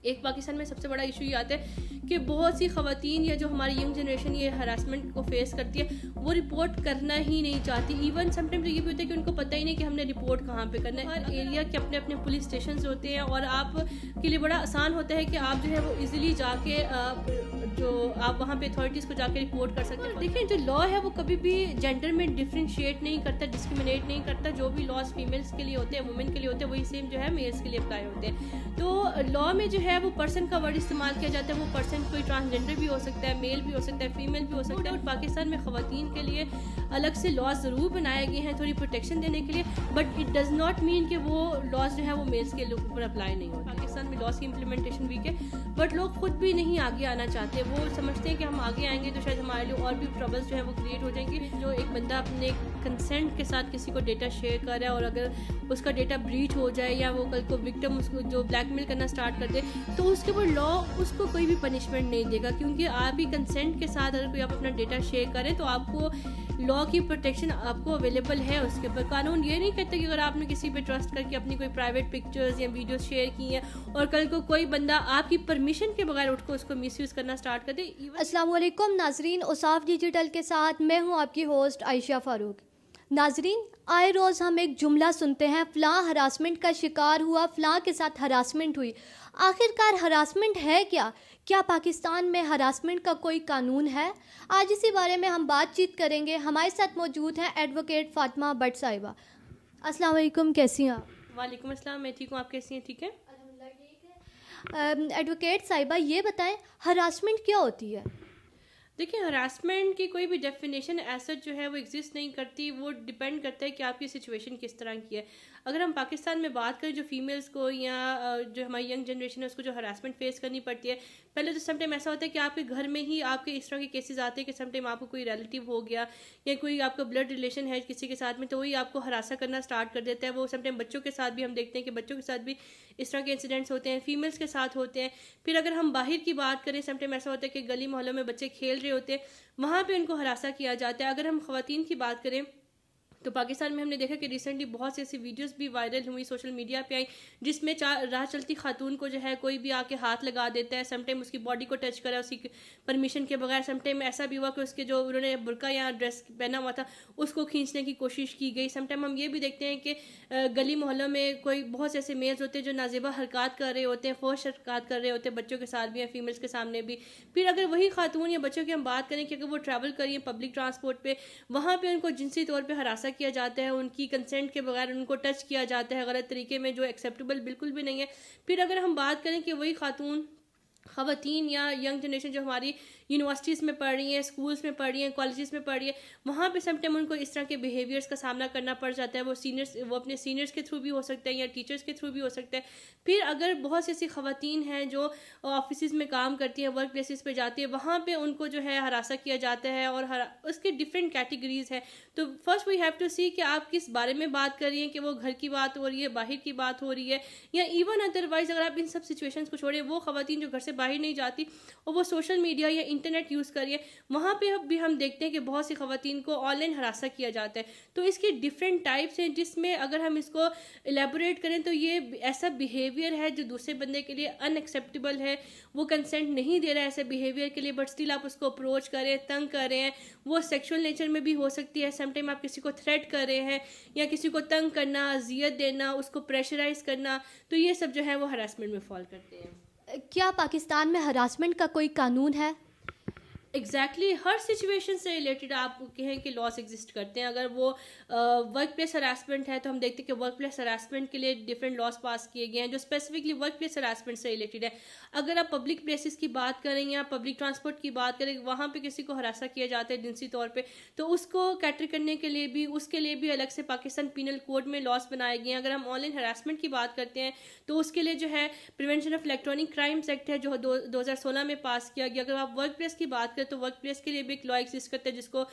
ایک پاکستان میں سب سے بڑا ایشو یہ آتا ہے کہ بہت سی خواتین یا جو ہماری ینگ جنریشن یہ ہراسمنٹ کو فیس کرتی ہے وہ رپورٹ کرنا ہی نہیں چاہتی. ایون سم ٹائم تو یہ بھی ہوتا ہے کہ ان کو پتہ ہی نہیں کہ ہم نے رپورٹ کہاں پہ کرنا ہے. ہر ایریا کے اپنے اپنے پولیس اسٹیشنز ہوتے ہیں اور آپ کے لیے بڑا آسان ہوتا ہے کہ آپ جو ہے وہ ایزیلی جا کے جو آپ وہاں پہ اتھارٹیز کو جا کے رپورٹ کر سکتے ہیں. دیکھیں جو لا ہے وہ کبھی بھی جینڈر میں ڈفرینشیٹ نہیں کرتا, ڈسکریمنیٹ نہیں کرتا. جو بھی لاس فیمیلس کے لیے ہوتے ہیں, وومن کے لیے ہوتے ہیں, وہی سیم جو ہے میلس کے لیے اپلائی ہوتے ہیں. تو لا میں جو ہے وہ پرسن کا ورڈ استعمال کیا جاتا ہے. وہ پرسن کوئی ٹرانسجینڈر بھی ہو سکتا ہے, میل بھی ہو سکتا ہے, فیمیل بھی ہو سکتا ہے. اور پاکستان میں خواتین کے لیے الگ سے لاس ضرور بنائے گئے ہیں تھوڑی پروٹیکشن دینے کے لیے, but it does not mean کہ وہ لاس جو ہے وہ میلس کے اوپر اپلائی نہیں ہوتا. پاکستان میں لاس کی امپلیمنٹیشن ویک ہے, بٹ لوگ خود بھی نہیں آگے آنا چاہتے. وہ سمجھتے ہیں کہ ہم آگے آئیں گے تو شاید ہمارے لیے اور بھی ٹربلز جو ہے وہ کریٹ ہو جائیں گے. جو ایک بندہ اپنے کنسنٹ کے ساتھ کسی کو ڈیٹا شیئر کر رہا ہے اور اگر اس کا ڈیٹا بریچ ہو جائے یا وہ کل کو وکٹم اس کو جو بلیک میل کرنا اسٹارٹ کر دے تو اس کے اوپر لا اس کو کوئی بھی پنشمنٹ نہیں دے گا, کیونکہ آپ ہی کنسنٹ کے ساتھ اگر کوئی آپ اپنا ڈیٹا شیئر کریں تو آپ کو لا کی پروٹیکشن آپ کو اویلیبل ہے اس کے اوپر. قانون یہ نہیں کہتا کہ اگر آپ نے کسی پہ ٹرسٹ کر کے اپنی کوئی پرائیویٹ پکچرز یا ویڈیوز شیئر کی ہیں اور کل کو کوئی بندہ آپ کی پرمیشن کے بغیر اٹھ کو اس کو مس یوز کرنا اسٹارٹ کر دے. السلام علیکم ناظرین, اوصاف ڈیجیٹل کے ساتھ میں ہوں آپ کی ہوسٹ عائشہ فاروق. ناظرین, آئے روز ہم ایک جملہ سنتے ہیں, فلاں ہراسمنٹ کا شکار ہوا, فلاں کے ساتھ ہراسمنٹ ہوئی. آخر کار ہراسمنٹ ہے کیا؟ کیا پاکستان میں ہراسمنٹ کا کوئی قانون ہے؟ آج اسی بارے میں ہم بات چیت کریں گے. ہمارے ساتھ موجود ہیں ایڈوکیٹ فاطمہ بٹ صاحبہ. السلام علیکم, کیسی ہیں آپ؟ وعلیکم السلام, میں ٹھیک ہوں, آپ کیسی ہیں؟ ٹھیک ہے الحمدللہ ٹھیک ہے. ایڈوکیٹ صاحبہ یہ بتائیں ہراسمنٹ کیا ہوتی ہے؟ دیکھیں ہراسمنٹ کی کوئی بھی ڈیفینیشن ایسا جو ہے وہ ایگزسٹ نہیں کرتی. وہ ڈپینڈ کرتا ہے کہ آپ کی سچویشن کس طرح کی ہے. اگر ہم پاکستان میں بات کریں جو فیمیلز کو یا جو ہماری ینگ جنریشن ہے اس کو جو ہراسمنٹ فیس کرنی پڑتی ہے, پہلے تو سم ٹائم ایسا ہوتا ہے کہ آپ کے گھر میں ہی آپ کے اس طرح کے کیسز آتے ہیں کہ سم ٹائم آپ کو کوئی ریلیٹیو ہو گیا یا کوئی آپ کا بلڈ ریلیشن ہے کسی کے ساتھ میں تو وہی آپ کو ہراساں کرنا اسٹارٹ کر دیتا ہے. وہ سم ٹائم بچوں کے ساتھ بھی ہم دیکھتے ہیں کہ بچوں کے ساتھ بھی اس طرح کے انسیڈنٹس ہوتے ہیں, فیمیلز کے ساتھ ہوتے ہیں. پھر اگر ہم باہر کی بات کریں, سم ٹائم ایسا ہوتا ہے کہ گلی محلوں میں بچے کھیل رہے ہوتے ہیں, وہاں پہ ان کو ہراساں کیا جاتا ہے. اگر ہم خواتین کی بات کریں تو پاکستان میں ہم نے دیکھا کہ ریسنٹلی بہت سی ایسی ویڈیوز بھی وائرل ہوئی سوشل میڈیا پہ آئی جس میں راہ چلتی خاتون کو جو ہے کوئی بھی آ کے ہاتھ لگا دیتا ہے, سم ٹائم اس کی باڈی کو ٹچ کرا اس کی پرمیشن کے بغیر. سم ٹائم ایسا بھی ہوا کہ اس کے جو انہوں نے برقع یا ڈریس پہنا ہوا تھا اس کو کھینچنے کی کوشش کی گئی. سم ٹائم ہم یہ بھی دیکھتے ہیں کہ گلی محلوں میں کوئی بہت سے ایسے میلز ہوتے ہیں جو نازیبا حرکات کر رہے ہوتے ہیں, فحش حرکات کر رہے ہوتے ہیں, بچوں کے ساتھ بھی ہیں, فیمیلز کے سامنے بھی. پھر اگر وہی خاتون یا بچوں کی ہم بات کریں کہ اگر وہ ٹریول کر رہی ہیں پبلک ٹرانسپورٹ پہ, وہاں پہ ان کو جنسی طور پہ ہراساں کیا جاتا ہے, ان کی کنسنٹ کے بغیر ان کو ٹچ کیا جاتا ہے غلط طریقے میں, جو ایکسیپٹیبل بالکل بھی نہیں ہے. پھر اگر ہم بات کریں کہ وہی خواتین یا ینگ جنریشن جو ہماری یونیورسٹیز میں پڑھ رہی ہیں, اسکولز میں پڑھ رہی ہیں, کالجز میں پڑھ رہی ہیں, وہاں پہ سم ٹائم ان کو اس طرح کے بیہیویئرس کا سامنا کرنا پڑ جاتا ہے. وہ اپنے سینئرس کے تھرو بھی ہو سکتے ہیں یا ٹیچرس کے تھرو بھی ہو سکتا ہے. پھر اگر بہت سی ایسی خواتین ہیں جو آفیسز میں کام کرتی ہیں, ورک پلیسز پہ جاتی ہیں, وہاں پہ ان کو جو ہے ہراساں کیا جاتا ہے اور اس کے ڈفرینٹ کیٹیگریز ہیں. تو فرسٹ وی ہیو ٹو سی کہ آپ کس بارے میں بات کر رہی ہیں, کہ وہ گھر کی بات ہو رہی ہے, باہر کی بات ہو رہی ہے, یا ایون ادروائز اگر آپ ان سب سچویشنز کو چھوڑیں, وہ خواتین جو گھر سے باہر نہیں جاتی اور وہ سوشل میڈیا یا انٹرنیٹ یوز کر رہی ہے, وہاں پہ بھی ہم دیکھتے ہیں کہ بہت سی خواتین کو آن لائن ہراساں کیا جاتا ہے. تو اس کی ڈفرینٹ ٹائپس ہیں جس میں اگر ہم اس کو الیبوریٹ کریں تو یہ ایسا بیہیویئر ہے جو دوسرے بندے کے لیے ان ایکسیپٹیبل ہے. وہ کنسنٹ نہیں دے رہا ہے ایسے بیہیویئر کے لیے, بٹ اسٹل آپ اس کو اپروچ کریں, تنگ کر رہے ہیں. وہ سیکشول نیچر میں بھی ہو سکتی ہے, سم ٹائم آپ کسی کو تھریٹ کر رہے ہیں یا کسی کو تنگ کرنا, اذیت دینا, اس کو پریشرائز کرنا, تو یہ سب جو ہے وہ ہراسمنٹ میں فال کرتے ہیں. کیا پاکستان میں ہراسمنٹ کا کوئی قانون ہے؟ ایگزیکٹلی ہر سچویشن سے ریلیٹڈ آپ کہیں کہ لاس ایگزسٹ کرتے ہیں. اگر وہ ورک پلیس ہراسمنٹ ہے تو ہم دیکھتے ہیں کہ ورک پلیس ہراسمنٹ کے لیے ڈفرینٹ لاس پاس کیے گئے ہیں جو اسپیسیفکلی ورک پلیس ہراسمنٹ سے ریلیٹڈ ہے. اگر آپ پبلک پلیسز کی بات کریں یا پبلک ٹرانسپورٹ کی بات کریں, وہاں پہ کسی کو ہراساں کیا جاتا ہے جنسی طور پہ, تو اس کو کیٹر کرنے کے لیے بھی اس کے لیے بھی الگ سے پاکستان پینل کوڈ میں لاس بنائے گئے ہیں. اگر ہم آن لائن ہراسمنٹ کی بات کرتے ہیں تو اس کے لیے جو ہے prevention of electronic crimes act ہے جو 2016 میں پاس کیا گیا. اگر آپ ورک پلیس کی بات کریں تو ورک پلیس کے لیے بھی ایک لا ایگزسٹ کرتا ہے جس کو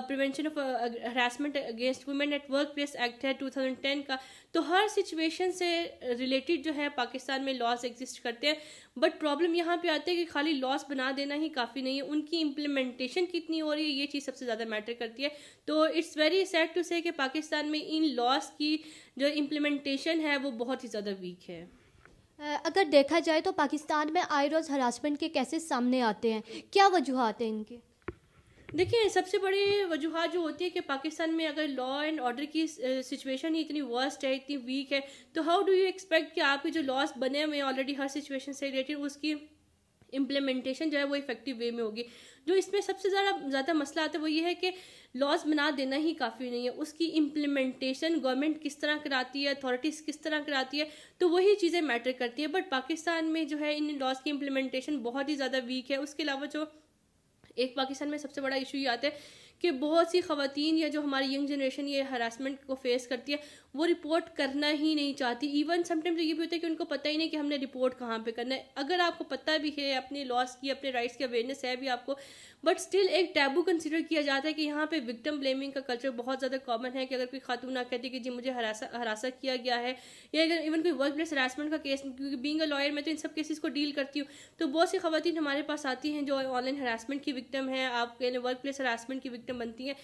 prevention of harassment against women at workplace act ہے 2010 کا. تو ہر سچویشن سے ریلیٹڈ جو ہے پاکستان میں لاس ایگزسٹ کرتے ہیں, بٹ پرابلم یہاں پہ آتا ہے کہ خالی لاس بنا دینا ہی کافی نہیں ہے, ان کی امپلیمنٹیشن کتنی ہو رہی ہے یہ چیز سب سے زیادہ میٹر کرتی ہے. تو اٹس ویری سیڈ ٹو سے کہ پاکستان میں ان لاس کی جو امپلیمنٹیشن ہے وہ بہت ہی زیادہ ویک ہے. اگر دیکھا جائے تو پاکستان میں آئے روز ہراسمنٹ کے کیسز سامنے آتے ہیں، کیا وجوہات ہیں ان کی؟ دیکھیں سب سے بڑی وجوہات جو ہوتی ہے کہ پاکستان میں اگر لا اینڈ آرڈر کی سچویشن ہی اتنی ورسٹ ہے، اتنی ویک ہے، تو ہاؤ ڈو یو ایکسپیکٹ کہ آپ کے جو لاس بنے ہوئے ہیں آلریڈی ہر سچویشن سے ریلیٹڈ، اس کی امپلیمنٹیشن جو ہے وہ افیکٹو وے میں ہوگی. جو اس میں سب سے زیادہ مسئلہ آتا ہے وہ یہ ہے کہ لاس بنا دینا ہی کافی نہیں ہے، اس کی امپلیمنٹیشن گورنمنٹ کس طرح کراتی ہے، اتھارٹیز کس طرح کراتی ہے، تو وہی چیزیں میٹر کرتی ہیں. بٹ پاکستان میں جو ہے ان لاس کی امپلیمنٹیشن بہت ہی زیادہ ویک ہے. اس کے علاوہ جو ایک پاکستان میں سب سے بڑا ایشو یہ آتا ہے کہ بہت سی خواتین یا جو ہماری ینگ جنریشن یہ ہراسمنٹ کو فیس کرتی ہے وہ رپورٹ کرنا ہی نہیں چاہتی. ایون سم ٹائمز یہ بھی ہوتا ہے کہ ان کو پتہ ہی نہیں کہ ہم نے رپورٹ کہاں پہ کرنا ہے. اگر آپ کو پتہ بھی ہے اپنے لاس کی، اپنے رائٹس کی اویئرنیس ہے بھی آپ کو، بٹ اسٹل ایک ٹیبو کنسیڈر کیا جاتا ہے کہ یہاں پہ وکٹم بلیمنگ کا کلچر بہت زیادہ کامن ہے. کہ اگر کوئی خاتون آ کہتی کہ جی مجھے ہراسا کیا گیا ہے، یا اگر ایون کوئی ورک پلیس ہراسمنٹ کا کیس، کیونکہ بینگ اے لائر میں تو ان سب کیسز کو ڈیل کرتی ہوں، تو بہت سی خواتین ہمارے پاس آتی ہیں جو آن لائن ہراسمنٹ کی وکٹم ہیں، آپ کے ورک پلیس ہراسمنٹ کی وکٹم بنتی ہیں.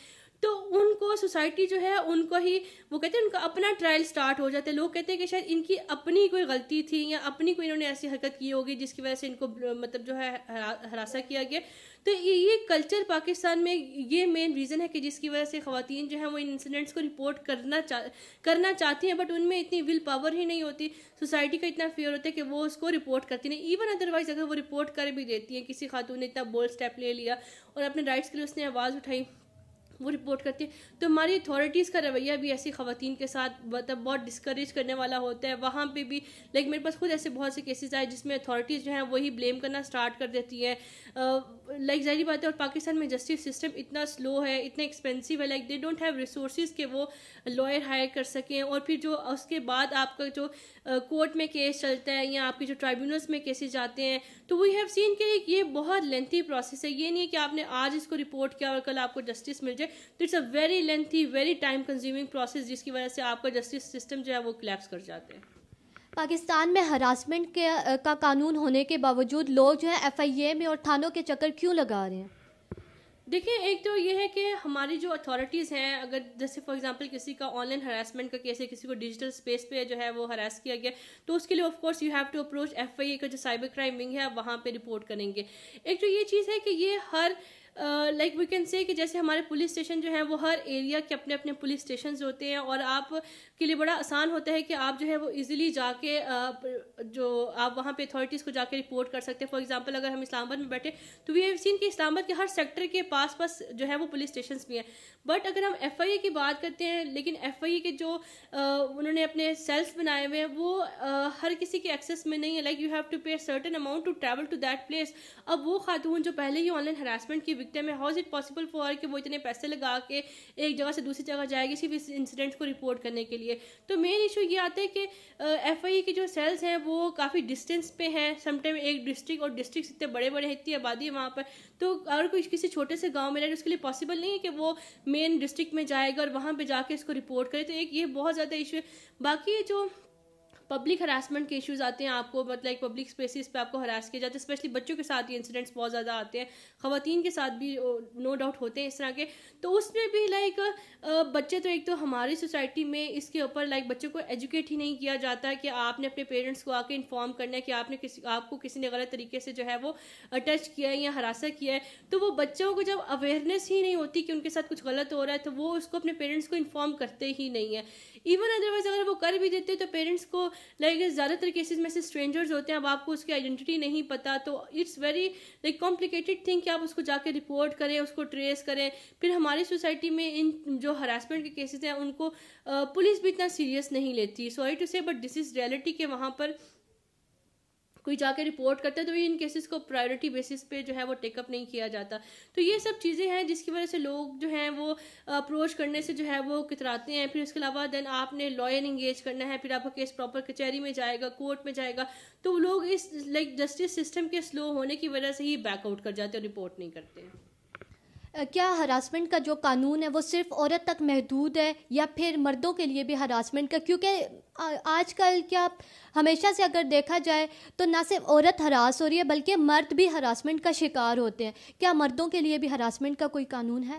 تو ان کو سوسائٹی جو ہے ان کو ہی وہ کہتے ہیں ان کا اپنا ٹرائل سٹارٹ ہو جاتا ہے. لوگ کہتے ہیں کہ شاید ان کی اپنی کوئی غلطی تھی یا اپنی کوئی انہوں نے ایسی حرکت کی ہوگی جس کی وجہ سے ان کو مطلب جو ہے ہراساں کیا گیا. تو یہ کلچر پاکستان میں یہ مین ریزن ہے کہ جس کی وجہ سے خواتین جو ہیں وہ ان انسیڈنٹس کو رپورٹ کرنا چاہتی ہیں، بٹ ان میں اتنی ول پاور ہی نہیں ہوتی. سوسائٹی کا اتنا فیئر ہوتا ہے کہ وہ اس کو رپورٹ کرتی نہیں. ایون ادروائز اگر وہ رپورٹ کر بھی دیتی ہیں، کسی خاتون نے اتنا بولڈ اسٹیپ لے لیا اور اپنے رائٹس کے لیے اس نے آواز اٹھائی، وہ رپورٹ کرتی ہے، تو ہماری اتھارٹیز کا رویہ بھی ایسی خواتین کے ساتھ مطلب بہت ڈسکریج کرنے والا ہوتا ہے. وہاں پہ بھی میرے پاس خود ایسے بہت سے کیسز آئے جس میں اتھارٹیز جو ہیں وہی بلیم کرنا سٹارٹ کر دیتی ہیں. ظاہری بات ہے. اور پاکستان میں جسٹس سسٹم اتنا سلو ہے، اتنا ایکسپینسو ہے، دے ڈونٹ ہیو ریسورسز کہ وہ لائر ہائر کر سکیں. اور پھر جو اس کے بعد آپ کا جو کورٹ میں کیس چلتا ہے یا آپ کے جو ٹرائبیونلس میں کیسز جاتے ہیں، تو وی ہیو سین کہ یہ بہت لینتھی پروسیس ہے. یہ نہیں ہے کہ آپ نے آج اس کو رپورٹ کیا اور کل آپ کو جسٹس مل جائے. تو it's a very lengthy, very time consuming process, جس کی وجہ سے آپ کا جسٹس سسٹم جو ہے وہ کلیپس کر جاتے ہیں. پاکستان میں ہراسمنٹ کا قانون ہونے کے باوجود لوگ جو ہے FIA میں اور تھانوں کے چکر کیوں لگا رہے ہیں؟ دیکھیں ایک تو یہ ہے کہ ہماری جو اتھارٹیز ہیں، اگر جیسے فار ایگزامپل کسی کا آن لائن ہراسمنٹ کا کیس ہے، کسی کو ڈیجیٹل اسپیس پہ جو ہے وہ ہراس کیا گیا، تو اس کے لیے of course you have to approach FIA کا جو سائبر کرائم ونگ ہے، وہاں پہ رپورٹ کریں گے. ایک تو یہ چیز ہے کہ یہ ہر لائک وی کین سے کہ جیسے ہمارے پولیس اسٹیشن جو ہیں وہ ہر ایریا کے اپنے اپنے پولیس اسٹیشنز ہوتے ہیں، اور آپ کے لیے بڑا آسان ہوتا ہے کہ آپ جو ہے وہ ایزیلی جا کے جو آپ وہاں پہ اتھارٹیز کو جا کے رپورٹ کر سکتے ہیں. فار ایگزامپل اگر ہم اسلام آباد میں بیٹھے تو وی ہیو سین کہ اسلام آباد کے ہر سیکٹر کے پاس جو ہے وہ پولیس اسٹیشنز بھی ہیں. بٹ اگر ہم FIA کی بات کرتے ہیں، لیکن FIA کے جو انہوں نے اپنے سیلس بنائے ہوئے ہیں وہ ہر کسی کے ایکسیس میں نہیں ہے. Like you have to pay certain amount to travel to that place. اب وہ خاتون جو پہلے ہی آن لائن ہراسمنٹ کی وکٹم ہے، how is it possible for کہ وہ اتنے پیسے لگا کے ایک جگہ سے دوسری جگہ جائے گی صرف اس انسیڈنٹ کو رپورٹ کرنے کے لیے؟ تو مین ایشو یہ آتا ہے کہ FIA کی جو سیلس ہیں وہ کافی ڈسٹینس پہ ہیں. سم ٹائم ایک ڈسٹرکٹ، اور ڈسٹرکٹ اتنے بڑے بڑے اتنی آبادی ہے وہاں پر، تو اگر کوئی کسی چھوٹے سے گاؤں میں رہے اس کے لیے پاسبل نہیں ہے کہ وہ مین ڈسٹرکٹ میں جائے گا اور وہاں پہ جا کے اس کو رپورٹ کرے. تو ایک یہ بہت زیادہ ایشو ہے. باقی جو پبلک ہراسمنٹ کے ایشوز آتے ہیں، آپ کو مطلب پبلک اسپیسیز پہ آپ کو ہراس کیا جاتا ہے، اسپیشلی بچوں کے ساتھ یہ انسیڈنٹس بہت زیادہ آتے ہیں. خواتین کے ساتھ بھی نو ڈاؤٹ ہوتے ہیں اس طرح کے. تو اس میں بھی لائک بچے تو ایک تو ہماری سوسائٹی میں اس کے اوپر لائک بچوں کو ایجوکیٹ ہی نہیں کیا جاتا کہ آپ نے اپنے پیرنٹس کو آ کے انفارم کرنا ہے کہ آپ کو کسی نے غلط طریقے سے جو ہے وہ ٹچ کیا ہے یا ہراساں کیا ہے. تو وہ بچوں کو جب اویئرنیس ہی نہیں ہوتی کہ ان کے ساتھ کچھ غلط ہو رہا ہے، تو وہ اس کو اپنے پیرنٹس کو انفارم کرتے ہی نہیں ہیں. ایون ادروائز اگر وہ کر بھی دیتے تو پیرنٹس کو لائک زیادہ تر کیسز میں سے اسٹرینجرز ہوتے ہیں، اب آپ کو اس کی آئیڈینٹی نہیں پتہ، تو it's very like complicated thing کہ آپ اس کو جا کے رپورٹ کریں، اس کو ٹریس کریں. پھر ہماری سوسائٹی میں ان جو ہراسمنٹ کے کیسز ہیں ان کو پولیس بھی اتنا سیریس نہیں لیتی. سوری ٹو سے بٹ دس از ریئلٹی کہ وہاں پر کوئی جا کے رپورٹ کرتا ہے تو ان کیسز کو پرائیورٹی بیسس پہ جو ہے وہ ٹیک اپ نہیں کیا جاتا. تو یہ سب چیزیں ہیں جس کی وجہ سے لوگ جو ہیں وہ اپروچ کرنے سے جو ہے وہ کتراتے ہیں. پھر اس کے علاوہ دین آپ نے لائر انگیج کرنا ہے، پھر آپ کا کیس پراپر کچہری میں جائے گا، کورٹ میں جائے گا، تو لوگ اس لائک جسٹس سسٹم کے سلو ہونے کی وجہ سے ہی بیک آؤٹ کر جاتے ہیں اور رپورٹ نہیں کرتے ہیں. کیا ہراسمنٹ کا جو قانون ہے وہ صرف عورت تک محدود ہے یا پھر مردوں کے لیے بھی ہراسمنٹ کا؟ کیونکہ آج کل کیا ہمیشہ سے اگر دیکھا جائے تو نہ صرف عورت ہراس ہو رہی ہے بلکہ مرد بھی ہراسمنٹ کا شکار ہوتے ہیں. کیا مردوں کے لیے بھی ہراسمنٹ کا کوئی قانون ہے؟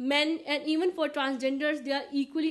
men and even for transgenders they are equally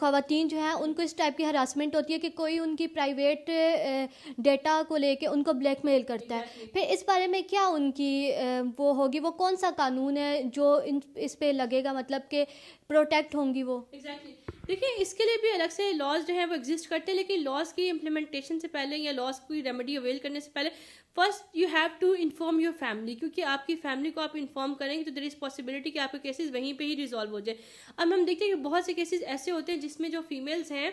خواتین جو ہیں ان کو اس ٹائپ کی ہراسمنٹ ہوتی ہے کہ کوئی ان کی پرائیویٹ ڈیٹا کو لے کے ان کو بلیک میل کرتا ہے. پھر اس بارے میں کیا ان کی وہ ہوگی, وہ کون سا قانون ہے جو اس پہ لگے گا, مطلب کہ پروٹیکٹ ہوں گی وہ؟ ایگزیکٹلی. دیکھیں اس کے لیے بھی الگ سے لاز جو ہیں وہ ایگزسٹ کرتے ہیں, لیکن لاز کی امپلیمنٹیشن سے پہلے یا لاز کی ریمیڈی اویل کرنے سے پہلے first you have to inform your family, کیونکہ آپ کی فیملی کو آپ انفارم کریں گے تو دیر از پاسبلٹی کہ آپ کے کیسز وہیں پہ ہی ریزالو ہو جائے. اب ہم دیکھتے ہیں کہ بہت سے کیسز ایسے ہوتے ہیں جس میں جو فیمیلز ہیں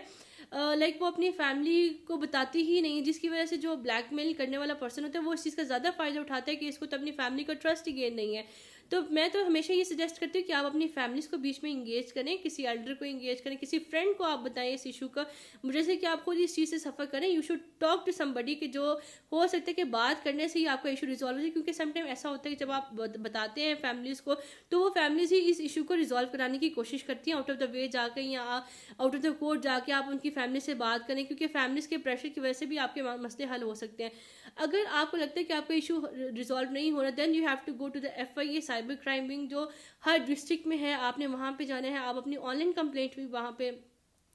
لائک وہ اپنی فیملی کو بتاتی ہی نہیں, جس کی وجہ سے جو بلیک میل کرنے والا پرسن ہوتا ہے وہ اس چیز کا زیادہ فائدہ اٹھاتا ہے کہ اس کو تو اپنی فیملی کا ٹرسٹ گین نہیں ہے. تو میں تو ہمیشہ یہ سجیسٹ کرتی ہوں کہ آپ اپنی فیملیز کو بیچ میں انگیج کریں, کسی ایلڈر کو انگیج کریں, کسی فرینڈ کو آپ بتائیں اس ایشو کا, جیسے کہ آپ خود اس چیز سے سفر کریں. You should talk to somebody, کہ جو ہو سکتا ہے کہ بات کرنے سے ہی آپ کا ایشو ریزالو ہو جائے, کیونکہ سم ٹائم ایسا ہوتا ہے کہ جب آپ بتاتے ہیں فیملیز کو تو وہ فیملیز ہی اس ایشو کو ریزالو کرانے کی کوشش کرتی ہیں, آؤٹ آف دا وے جا کے یا آؤٹ آف دا کورٹ جا کے آپ ان کی فیملی سے بات کریں, کیونکہ فیملیز کے پریشر کی وجہ سے بھی آپ کے مسئلے حل ہو سکتے ہیں. اگر آپ کو لگتا ہے کہ آپ کا ایشو ریزالو نہیں ہو رہا, then you have to go to the FIA cyber crime wing جو ہر ڈسٹرکٹ میں ہے. آپ نے وہاں پہ جانا ہے, آپ اپنی آن لائن کمپلینٹ بھی وہاں پہ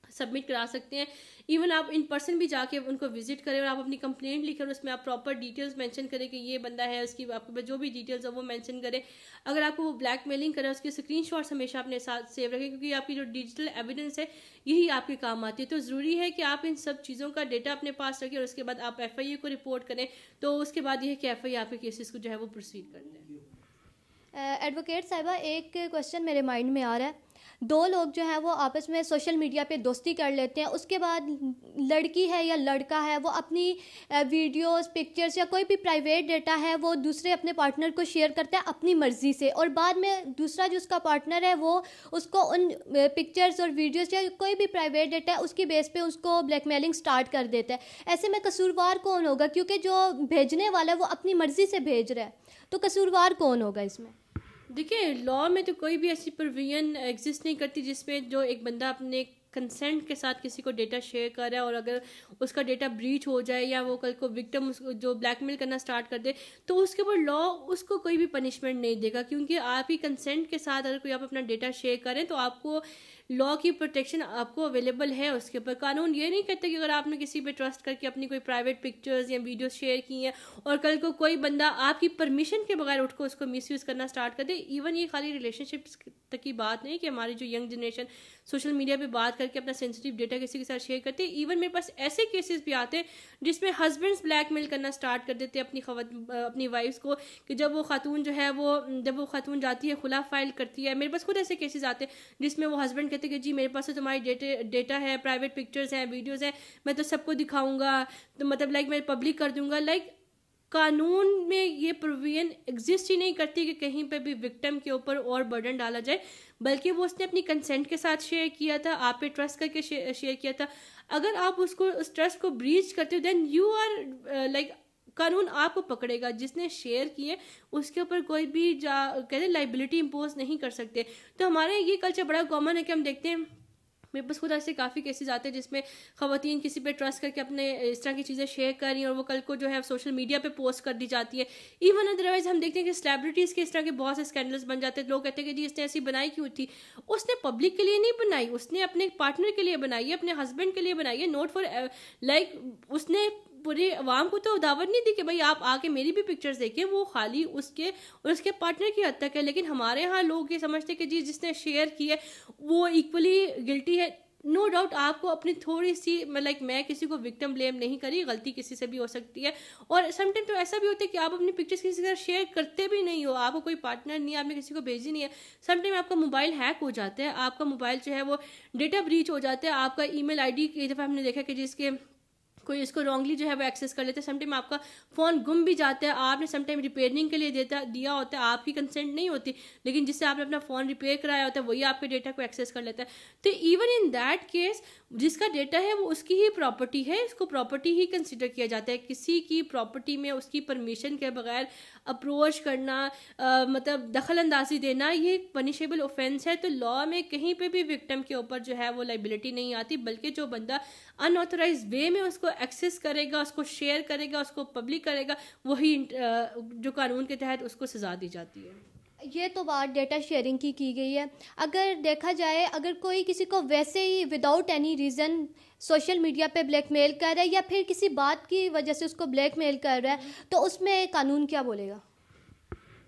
سبمٹ کرا سکتے ہیں. ایون آپ ان پرسن بھی جا کے ان کو وزٹ کریں اور آپ اپنی کمپلینٹ لکھیں اور اس میں آپ پراپر ڈیٹیلز مینشن کریں کہ یہ بندہ ہے, اس کی آپ کے جو بھی ڈیٹیلز ہیں وہ مینشن کریں. اگر آپ کو وہ بلیک میلنگ کرے اس کے اسکرین شاٹس ہمیشہ اپنے ساتھ سیو رکھیں, کیونکہ آپ کی جو ڈیجیٹل ایویڈنس ہے یہی آپ کے کام آتی ہے. تو ضروری ہے کہ آپ ان سب چیزوں کا ڈیٹا اپنے پاس رکھیں اور اس کے بعد آپ FIA کو رپورٹ کریں, تو اس کے بعد یہ ہے کہ FIA آپ کے کیسز کو جو ہے وہ پروسیڈ کرتے ہیں. ایڈوکیٹ صاحبہ, ایک کویشچن میرے مائنڈ میں آ رہا ہے. دو لوگ جو ہیں وہ آپس میں سوشل میڈیا پہ دوستی کر لیتے ہیں, اس کے بعد لڑکی ہے یا لڑکا ہے وہ اپنی ویڈیوز, پکچرز یا کوئی بھی پرائیویٹ ڈیٹا ہے وہ دوسرے اپنے پارٹنر کو شیئر کرتا ہے اپنی مرضی سے, اور بعد میں دوسرا جو اس کا پارٹنر ہے وہ اس کو ان پکچرز اور ویڈیوز یا کوئی بھی پرائیویٹ ڈیٹا ہے اس کی بیس پہ اس کو بلیک میلنگ سٹارٹ کر دیتا ہے. ایسے میں قصوروار کون ہوگا, کیونکہ جو بھیجنے والا ہے وہ اپنی مرضی سے بھیج رہا ہے, تو قصوروار کون ہوگا اس میں؟ دیکھیں لا میں تو کوئی بھی ایسی پروویژن ایگزسٹ نہیں کرتی جس میں جو ایک بندہ اپنے کنسنٹ کے ساتھ کسی کو ڈیٹا شیئر کر رہا ہے اور اگر اس کا ڈیٹا بریچ ہو جائے یا وہ کل کو وکٹم جو بلیک میل کرنا سٹارٹ کر دے تو اس کے اوپر لا اس کو کوئی بھی پنشمنٹ نہیں دے گا, کیونکہ آپ ہی کنسنٹ کے ساتھ اگر کوئی آپ اپنا ڈیٹا شیئر کریں تو آپ کو لا کی پروٹیکشن آپ کو اویلیبل ہے اس کے اوپر. قانون یہ نہیں کہتا کہ اگر آپ نے کسی پہ ٹرسٹ کر کے اپنی کوئی پرائیویٹ پکچرز یا ویڈیوز شیئر کی ہیں اور کل کو کوئی بندہ آپ کی پرمیشن کے بغیر اٹھ کو اس کو مس یوز کرنا سٹارٹ کر دے. ایون یہ خالی ریلیشن شپس تک کی بات نہیں کہ ہماری جو ینگ جنریشن سوشل میڈیا پہ بات کر کے اپنا سینسٹیو ڈیٹا کسی کے ساتھ شیئر کرتے ہیں. ایون میرے پاس ایسے کیسز بھی آتے ہیں جس میں ہسبینڈس بلیک میل کرنا سٹارٹ کر دیتے ہیں اپنی وائفس کو, کہ جب وہ خاتون جو ہے جب وہ خاتون جاتی ہے خلا فائل کرتی ہے. میرے پاس خود ایسے کیسز آتے ہیں جس میں وہ ہسبینڈ کہتے ہیں کہ جی میرے پاس تو تمہاری ڈیٹا ہے, پرائیویٹ پکچرز ہیں, ویڈیوز ہیں, میں تو سب کو دکھاؤں گا, تو مطلب لائک میں پبلک کر دوں گا. لائک قانون میں یہ پروویژن ایگزسٹ ہی نہیں کرتی کہ کہیں پہ بھی وکٹم کے اوپر اور برڈن ڈالا جائے, بلکہ وہ اس نے اپنی کنسنٹ کے ساتھ شیئر کیا تھا, آپ پہ ٹرسٹ کر کے شیئر کیا تھا. اگر آپ اس ٹرسٹ کو بریچ کرتے ہو دین یو آر لائک قانون آپ کو پکڑے گا. جس نے شیئر کیے اس کے اوپر کوئی بھی کہتے ہیں لائبلٹی امپوز نہیں کر سکتے. تو ہمارے یہ کلچر بڑا کامن ہے کہ ہم دیکھتے ہیں, میرے پاس خود ایسے کافی کیسز آتے ہیں جس میں خواتین کسی پہ ٹرسٹ کر کے اپنے اس طرح کی چیزیں شیئر کر رہی ہیں اور وہ کل کو جو ہے سوشل میڈیا پہ پوسٹ کر دی جاتی ہے. ایون ادروائز ہم دیکھتے ہیں کہ سیلیبریٹیز کے اس طرح کے بہت سے اسکینڈلز بن جاتے ہیں. لوگ کہتے ہیں کہ جی اس نے ایسی بنائی کیوں تھی, اس نے پبلک کے لیے نہیں بنائی, اس نے اپنے پارٹنر کے لیے بنائی ہے, اپنے ہسبینڈ کے لیے بنائی ہے, نوٹ فار لائک اس نے پوری عوام کو تو دعوت نہیں دی کہ بھائی آپ آ کے میری بھی پکچرز دیکھیں, وہ خالی اس کے اور اس کے پارٹنر کی حد تک ہے. لیکن ہمارے ہاں لوگ یہ سمجھتے کہ جی جس نے شیئر کی ہے وہ ایکولی گلٹی ہے. نو ڈاؤٹ آپ کو اپنی تھوڑی سی لائک میں کسی کو وکٹم بلیم نہیں کری, غلطی کسی سے بھی ہو سکتی ہے, اور سم ٹائم تو ایسا بھی ہوتا ہے کہ آپ اپنی پکچرز کسی کے ساتھ شیئر کرتے بھی نہیں ہو, آپ کو کوئی پارٹنر نہیں ہے, آپ نے کسی کو بھیجی نہیں ہے. سم ٹائم آپ کا موبائل ہیک ہو جاتا ہے, آپ کا موبائل جو ہے وہ ڈیٹا بریچ ہو جاتا ہے, آپ کا ای میل ID کئی دفعہ ہم نے دیکھا کہ جس کے کوئی اس کو رانگلی جو ہے وہ ایکسیس کر لیتے ہیں. سم ٹائم آپ کا فون گم بھی جاتا ہے, آپ نے سم ٹائم ریپیئرنگ کے لیے دیا ہوتا ہے, آپ کی کنسنٹ نہیں ہوتی, لیکن جس سے آپ نے اپنا فون ریپیئر کرایا ہوتا ہے وہی آپ کے ڈیٹا کو ایکسیس کر لیتا ہے. تو ایون ان دیٹ کیس جس کا ڈیٹا ہے وہ اس کی ہی پراپرٹی ہے, اس کو پراپرٹی ہی کنسیڈر کیا جاتا ہے. کسی کی پراپرٹی میں اس کی پرمیشن کے بغیر اپروچ کرنا, مطلب دخل اندازی دینا, یہ پنشیبل اوفینس ہے. تو لا میں کہیں پہ بھی وکٹم کے اوپر جو ہے وہ لائبلٹی نہیں آتی, بلکہ جو بندہ ان آتھورائز وے میں اس کو ایکسیس کرے گا, اس کو شیئر کرے گا, اس کو پبلک کرے گا, وہی جو قانون کے تحت اس کو سزا دی جاتی ہے. یہ تو بات ڈیٹا شیئرنگ کی گئی ہے. اگر دیکھا جائے اگر کوئی کسی کو ویسے ہی without any reason social media پہ بلیک میل کر رہا ہے یا پھر کسی بات کی وجہ سے اس کو بلیک میل کر رہا ہے تو اس میں قانون کیا بولے گا؟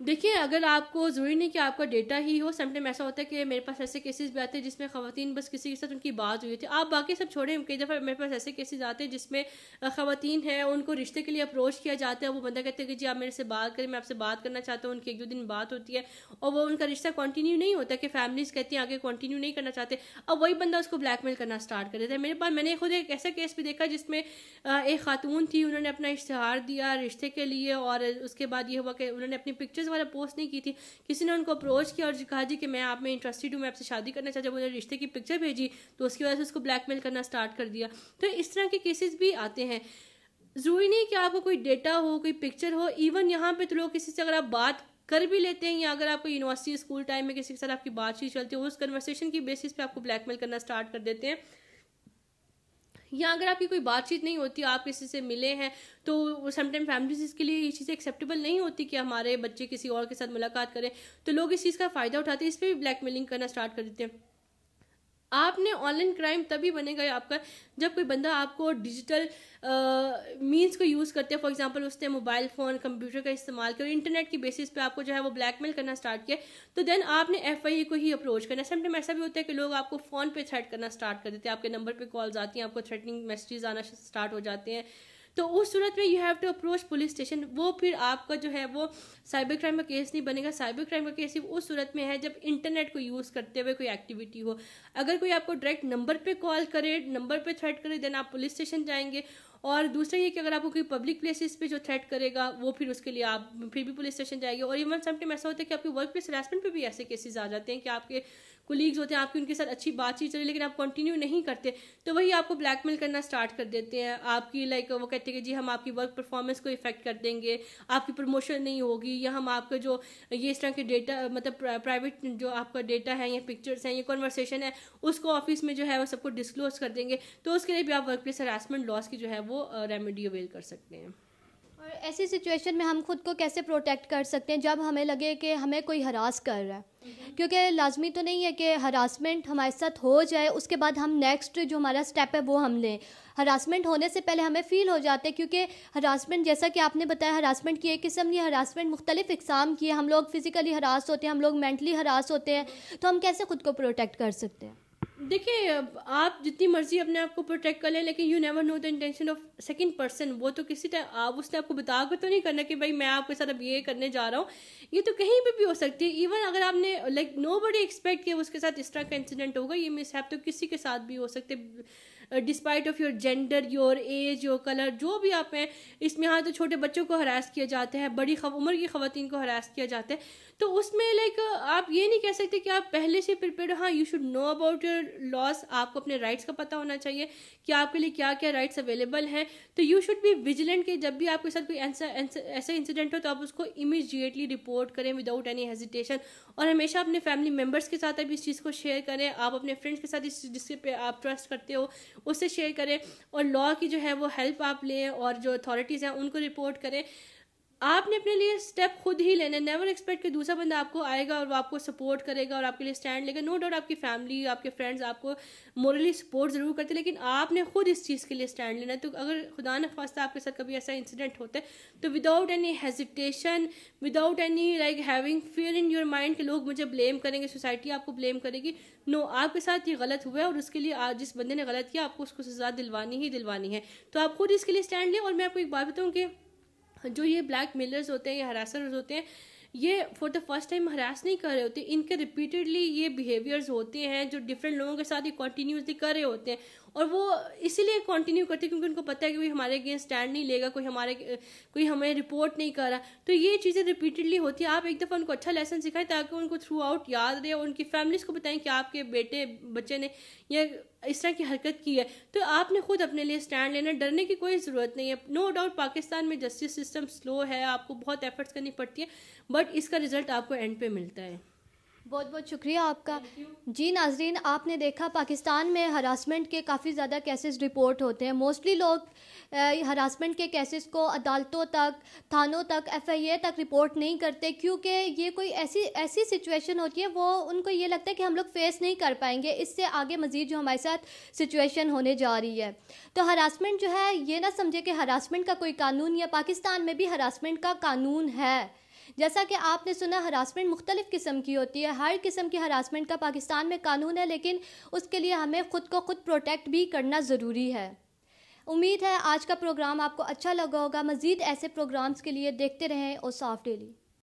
دیکھیے اگر آپ کو ضروری نہیں کہ آپ کا ڈیٹا ہی ہو, سم ٹائم ایسا ہوتا ہے کہ میرے پاس ایسے کیسز بھی آتے ہیں جس میں خواتین بس کسی کے ساتھ ان کی بات ہوئی تھی, آپ باقی سب چھوڑیں, کئی دفعہ میرے پاس ایسے کیسز آتے ہیں جس میں خواتین ہیں ان کو رشتے کے لیے اپروچ کیا جاتا ہے, وہ بندہ کہتے ہیں کہ جی آپ میرے سے بات کریں, میں آپ سے بات کرنا چاہتا ہوں, ان کی 1-2 دن بات ہوتی ہے اور وہ ان کا رشتہ کنٹینیو نہیں ہوتا, کہ فیملیز کہتی ہیں آگے کنٹینیو نہیں کرنا چاہتے, اب وہی بندہ اس کو بلیک میل کرنا اسٹارٹ کر دیتا ہے. میرے پاس میں نے خود ایک ایسا کیس بھی دیکھا جس میں ایک خاتون تھی, انہوں نے اپنا اشتہار دیا رشتے کے لیے اور اس کے بعد یہ ہوا کہ انہوں نے اپنی پکچرز وغیرہ پوسٹ نہیں کی تھی, کسی نے ان کو اپروچ کیا اور کہا جی کہ میں آپ میں انٹرسٹڈ ہوں, میں آپ سے شادی کرنا چاہتا ہوں, انہوں نے رشتے کی پکچر بھیجی تو اس کی وجہ سے اس کو بلیک میل کرنا اسٹارٹ کر دیا. تو اس طرح کے کیسز بھی آتے ہیں. ضروری نہیں کہ آپ کو کوئی ڈیٹا ہو, کوئی پکچر ہو, ایون یہاں پہ تو لوگ کسی سے اگر آپ بات کر بھی لیتے ہیں یا اگر آپ کو یونیورسٹی اسکول ٹائم میں کسی کے ساتھ آپ کی بات چیت چلتی ہے اس کنورسیشن کی بیسس پہ آپ کو بلیک میل کرنا اسٹارٹ کر دیتے ہیں. یا اگر آپ کی کوئی بات چیت نہیں ہوتی, آپ کسی سے ملے ہیں تو سم ٹائم فیملیز کے لیے یہ چیزیں ایکسیپٹیبل نہیں ہوتی کہ ہمارے بچے کسی اور کے ساتھ ملاقات کریں, تو لوگ اس چیز کا فائدہ اٹھاتے ہیں, اس پہ بھی بلیک میلنگ کرنا اسٹارٹ کر دیتے ہیں. آپ نے آن لائن کرائم تبھی بنے گا آپ کا جب کوئی بندہ آپ کو ڈیجیٹل مینس کو یوز کرتے ہیں, فار ایگزامپل اس نے موبائل فون کمپیوٹر کا استعمال کیا اور انٹرنیٹ کی بیسس پہ آپ کو جو ہے وہ بلیک میل کرنا اسٹارٹ کیا, تو دین آپ نے FIA کو ہی اپروچ کرنا. سم ٹائم ایسا بھی ہوتا ہے کہ لوگ آپ کو فون پہ تھریٹ کرنا اسٹارٹ کر دیتے ہیں, آپ کے نمبر پہ کالز آتی ہیں, آپ کو تھریٹنگ میسیجز آنا اسٹارٹ ہو جاتے ہیں, تو اس صورت میں you have to approach police station. وہ پھر آپ کا جو ہے وہ سائبر کرائم کا کیس نہیں بنے گا. سائبر کرائم کا کیس صرف اس صورت میں ہے جب انٹرنیٹ کو یوز کرتے ہوئے کوئی ایکٹیویٹی ہو. اگر کوئی آپ کو ڈائریکٹ نمبر پہ کال کرے, نمبر پہ تھریٹ کرے, دین آپ پولیس اسٹیشن جائیں گے. اور دوسرا یہ کہ اگر آپ کو کوئی پبلک پلیسز پہ جو تھریٹ کرے گا وہ پھر اس کے لیے آپ پھر بھی پولیس اسٹیشن جائیں گے. اور ایون سم ٹائم ایسا ہوتا ہے کہ آپ کی ورک پلیس ہراسمنٹ پہ بھی ایسے کیسز آ جاتے ہیں کہ آپ کے کولیگز ہوتے ہیں, آپ کی ان کے ساتھ اچھی بات چیت چلی لیکن آپ کنٹینیو نہیں کرتے, تو وہی آپ کو بلیک میل کرنا اسٹارٹ کر دیتے ہیں. آپ کی وہ کہتے ہیں کہ جی ہم آپ کی ورک پرفارمنس کو افیکٹ کر دیں گے, آپ کی پروموشن نہیں ہوگی, یا ہم آپ کا جو یہ اس طرح کے ڈیٹا مطلب پرائیویٹ جو آپ کا ڈیٹا ہے یا پکچرس ہیں یا کنورسیشن ہے اس کو آفس میں جو ہے وہ سب کو ڈسکلوز کر دیں گے. تو اس کے لیے بھی آپ ورک پلیس ہراسمنٹ لاس کی جو ہے وہ ریمیڈی اویل کر سکتے ہیں. اور ایسی سچویشن میں ہم خود کو کیسے پروٹیکٹ کر سکتے ہیں جب ہمیں لگے کہ ہمیں کوئی ہراس کر رہا ہے؟ کیونکہ لازمی تو نہیں ہے کہ ہراسمنٹ ہمارے ساتھ ہو جائے اس کے بعد ہم نیکسٹ جو ہمارا اسٹیپ ہے وہ ہم لیں. ہراسمنٹ ہونے سے پہلے ہمیں فیل ہو جاتے ہیں, کیونکہ ہراسمنٹ جیسا کہ آپ نے بتایا ہراسمنٹ کی ایک قسم, یہ ہراسمنٹ مختلف اقسام کی ہے. ہم لوگ فزیکلی ہراس ہوتے ہیں, ہم لوگ مینٹلی ہراس ہوتے ہیں, تو ہم کیسے خود کو پروٹیکٹ کر سکتے ہیں؟ دیکھیے آپ جتنی مرضی اپنے آپ کو پروٹیکٹ کر لیں لیکن you never know the intention of second person. وہ تو کسی ٹائم اس نے آپ کو بتا کر تو نہیں کرنا کہ بھائی میں آپ کے ساتھ اب یہ کرنے جا رہا ہوں, یہ تو کہیں پہ بھی ہو سکتی ہے. ایون اگر آپ نے لائک نو بڈی ایکسپیکٹ کہ اس کے ساتھ اس طرح کا انسیڈنٹ ہوگا, یہ مس ہیپ تو کسی کے ساتھ بھی ہو سکتے despite of your gender, your age, your colour, جو بھی آپ ہیں. اس میں یہاں تو چھوٹے بچوں کو ہراس کیا جاتا ہے, بڑی عمر کی خواتین کو ہراس کیا جاتا ہے. تو اس میں لائک آپ یہ نہیں کہہ سکتے کہ آپ پہلے سے پریپیئرڈ. ہاں you should know about your laws, آپ کو اپنے رائٹس کا پتہ ہونا چاہیے کہ آپ کے لیے کیا کیا رائٹس اویلیبل ہیں. تو یو شوڈ بی ویجیلنٹ کہ جب بھی آپ کے ساتھ کوئی ایسا انسیڈنٹ ہو تو آپ اس کو امیجیٹلی رپورٹ کریں وداؤٹ اینی ہیزیٹیشن. اور ہمیشہ اپنے فیملی ممبرس کے ساتھ بھی اس چیز کو شیئر کریں. آپ اپنے فرینڈس کے ساتھ جس پہ آپ ٹرسٹ کرتے ہو اس سے شیئر کریں, اور لا کی جو ہے وہ ہیلپ آپ لیں, اور جو اتھارٹیز ہیں ان کو رپورٹ کریں. آپ نے اپنے لیے اسٹیپ خود ہی لینے, نیور ایکسپیکٹ کہ دوسرا بندہ آپ کو آئے گا اور وہ آپ کو سپورٹ کرے گا اور آپ کے لیے اسٹینڈ لے گا. نو ڈاؤٹ آپ کی فیملی, آپ کے فرینڈس آپ کو مورلی سپورٹ ضرور کرتے, لیکن آپ نے خود اس چیز کے لیے اسٹینڈ لینا ہے. تو اگر خدا نخواستہ آپ کے ساتھ کبھی ایسا انسیڈنٹ ہوتا ہے تو without any hesitation, without any like having fear in your mind کہ لوگ مجھے بلیم کریں گے, سوسائٹی آپ کو بلیم کرے گی, نو, آپ کے ساتھ یہ غلط ہوا ہے اور اس کے لیے جس بندے نے غلط کیا آپ کو اس کو سزا دلوانی ہے. تو آپ خود اس کے لیے اسٹینڈ لیں. اور میں آپ کو ایک بات بتاؤں کہ جو یہ بلیک میلرز ہوتے ہیں یا ہراسرز ہوتے ہیں, یہ فار دا فرسٹ ٹائم ہراس نہیں کر رہے ہوتے, ان کے ریپیٹیڈلی یہ بیہیویئرز ہوتے ہیں جو ڈفرینٹ لوگوں کے ساتھ یہ کنٹینیوسلی کر رہے ہوتے ہیں. اور وہ اسی لیے کنٹینیو کرتے ہیں کیونکہ ان کو پتہ ہے کہ کوئی ہمارے اگینسٹ اسٹینڈ نہیں لے گا, کوئی ہمیں رپورٹ نہیں کر رہا. تو یہ چیزیں ریپیٹیڈلی ہوتی ہیں. آپ ایک دفعہ ان کو اچھا لیسن سکھائیں تاکہ ان کو تھرو آؤٹ یاد رہے, اور ان کی فیملیز کو بتائیں کہ آپ کے بچے نے یہ اس طرح کی حرکت کی ہے. تو آپ نے خود اپنے لیے اسٹینڈ لینا, ڈرنے کی کوئی ضرورت نہیں ہے. نو ڈاؤٹ پاکستان میں جسٹس سسٹم سلو ہے, آپ کو بہت ایفرٹس کرنی پڑتی ہے, بٹ اس کا رزلٹ آپ کو اینڈ پہ ملتا ہے. بہت بہت شکریہ آپ کا. جی ناظرین، آپ نے دیکھا پاکستان میں ہراسمنٹ کے کافی زیادہ کیسز رپورٹ ہوتے ہیں. موسٹلی لوگ ہراسمنٹ کے کیسز کو عدالتوں تک، تھانوں تک، FIA تک رپورٹ نہیں کرتے، کیونکہ یہ کوئی ایسی سچویشن ہوتی ہے وہ ان کو یہ لگتا ہے کہ ہم لوگ فیس نہیں کر پائیں گے اس سے آگے مزید جو ہمارے ساتھ سچویشن ہونے جا رہی ہے. تو ہراسمنٹ جو ہے یہ نہ سمجھے کہ ہراسمنٹ کا کوئی قانون، یا پاکستان میں بھی ہراسمنٹ کا قانون ہے. جیسا کہ آپ نے سنا ہراسمنٹ مختلف قسم کی ہوتی ہے، ہر قسم کی ہراسمنٹ کا پاکستان میں قانون ہے، لیکن اس کے لیے ہمیں خود کو خود پروٹیکٹ بھی کرنا ضروری ہے. امید ہے آج کا پروگرام آپ کو اچھا لگا ہوگا. مزید ایسے پروگرامز کے لیے دیکھتے رہیں اوصاف ڈیلی.